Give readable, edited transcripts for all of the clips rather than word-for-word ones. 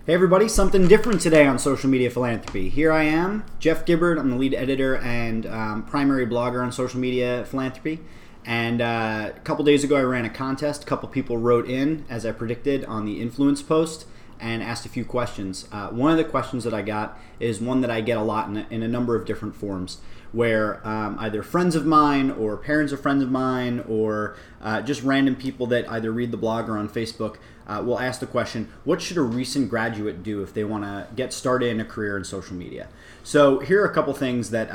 Hey everybody, something different today on Social Media Philanthropy. Here I am, Jeff Gibbard. I'm the lead editor and primary blogger on Social Media Philanthropy. And a couple days ago I ran a contest. A couple people wrote in, as I predicted, on the influence post and asked a few questions. One of the questions that I got is one that I get a lot in a number of different forms, where either friends of mine or parents of friends of mine or just random people that either read the blog or on Facebook will ask the question, what should a recent graduate do if they want to get started in a career in social media? So here are a couple things that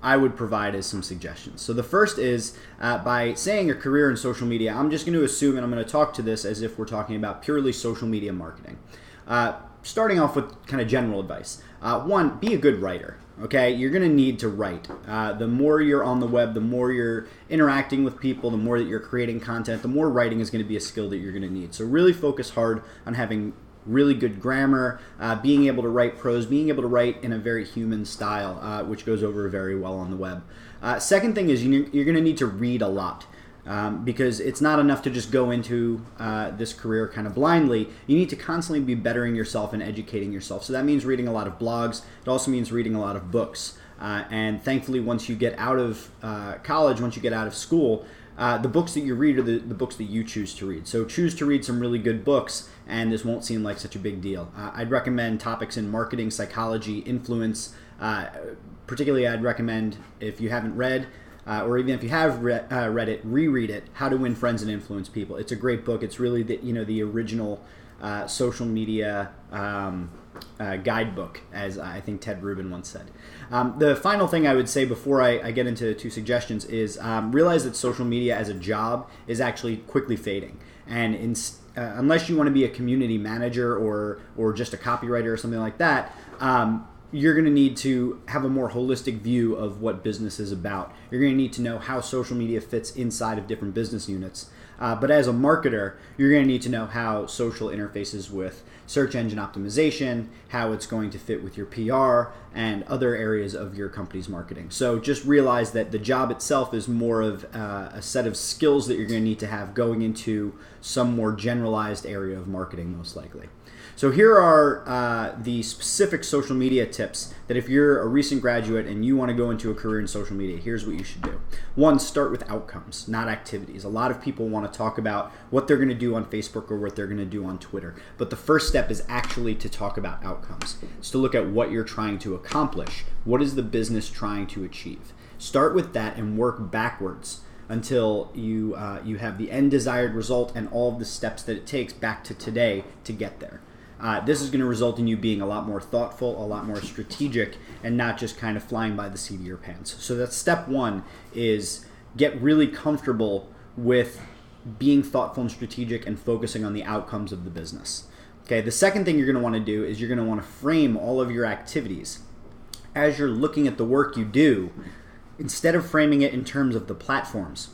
I would provide as some suggestions. So the first is by saying a career in social media, I'm just going to assume, and I'm going to talk to this as if we're talking about purely social media marketing. Starting off with kind of general advice. One, be a good writer. Okay, you're going to need to write. The more you're on the web, the more you're interacting with people, the more that you're creating content, the more writing is going to be a skill that you're going to need. So really focus hard on having really good grammar, being able to write prose, being able to write in a very human style, which goes over very well on the web. Second thing is you're going to need to read a lot. Because it's not enough to just go into this career kind of blindly. You need to constantly be bettering yourself and educating yourself. So that means reading a lot of blogs. It also means reading a lot of books. And thankfully, once you get out of college, once you get out of school, the books that you read are the books that you choose to read. So choose to read some really good books, and this won't seem like such a big deal. I'd recommend topics in marketing, psychology, influence. Particularly, I'd recommend, if you haven't read, or even if you have read it, reread it, How to Win Friends and Influence People. It's a great book. It's really the original social media guidebook, as I think Ted Rubin once said. The final thing I would say before I get into two suggestions is realize that social media as a job is actually quickly fading. And unless you want to be a community manager or just a copywriter or something like that, you're going to need to have a more holistic view of what business is about. You're going to need to know how social media fits inside of different business units. But as a marketer, you're going to need to know how social interfaces with search engine optimization, how it's going to fit with your PR, and other areas of your company's marketing. So just realize that the job itself is more of a set of skills that you're going to need to have going into some more generalized area of marketing, most likely. So here are the specific social media tips that if you're a recent graduate and you want to go into a career in social media, here's what you should do. One, start with outcomes, not activities. A lot of people want to talk about what they're going to do on Facebook or what they're going to do on Twitter. But the first step is actually to talk about outcomes. It's to look at what you're trying to accomplish. What is the business trying to achieve? Start with that and work backwards until you have the end desired result and all of the steps that it takes back to today to get there. This is going to result in you being a lot more thoughtful, a lot more strategic, and not just kind of flying by the seat of your pants. So that's step one, is get really comfortable with being thoughtful and strategic and focusing on the outcomes of the business. Okay, the second thing you're going to want to do is you're going to want to frame all of your activities. As you're looking at the work you do, instead of framing it in terms of the platforms,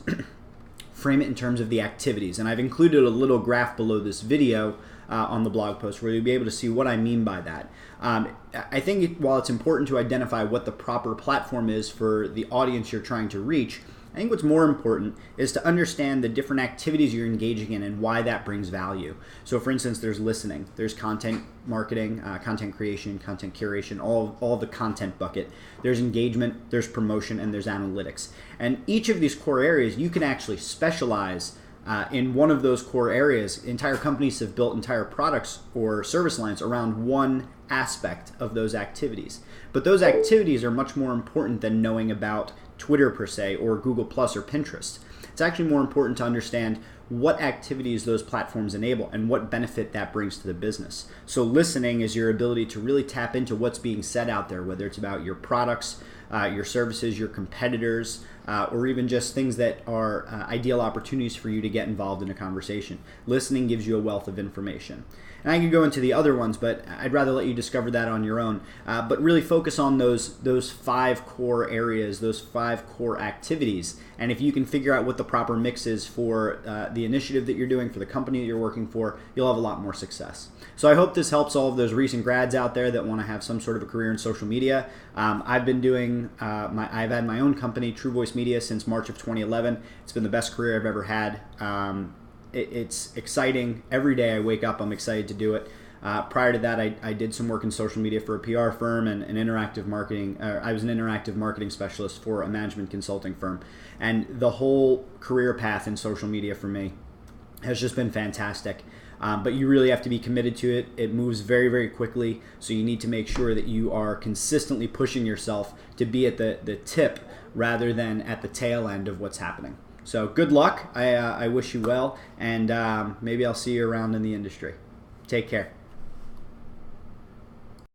frame it in terms of the activities. And I've included a little graph below this video on the blog post where you'll be able to see what I mean by that. I think while it's important to identify what the proper platform is for the audience you're trying to reach, I think what's more important is to understand the different activities you're engaging in and why that brings value. So for instance, there's listening, there's content marketing, content creation, content curation, all the content bucket. There's engagement, there's promotion, and there's analytics. And each of these core areas, you can actually specialize in one of those core areas. Entire companies have built entire products or service lines around one aspect of those activities. But those activities are much more important than knowing about Twitter per se, or Google Plus or Pinterest. It's actually more important to understand what activities those platforms enable and what benefit that brings to the business. So listening is your ability to really tap into what's being said out there, whether it's about your products, your services, your competitors, or even just things that are ideal opportunities for you to get involved in a conversation. Listening gives you a wealth of information. And I could go into the other ones, but I'd rather let you discover that on your own. But really focus on those 5 core areas, those 5 core activities. And if you can figure out what the proper mix is for the initiative that you're doing, for the company that you're working for, you'll have a lot more success. So I hope this helps all of those recent grads out there that want to have some sort of a career in social media. I've been doing, I've had my own company, True Voice Media, since March of 2011. It's been the best career I've ever had. It's exciting. Every day I wake up, I'm excited to do it. Prior to that, I did some work in social media for a PR firm and an interactive marketing. I was an interactive marketing specialist for a management consulting firm. And the whole career path in social media for me has just been fantastic. But you really have to be committed to it. It moves very, very quickly. So you need to make sure that you are consistently pushing yourself to be at the tip rather than at the tail end of what's happening. So good luck. I wish you well. And maybe I'll see you around in the industry. Take care.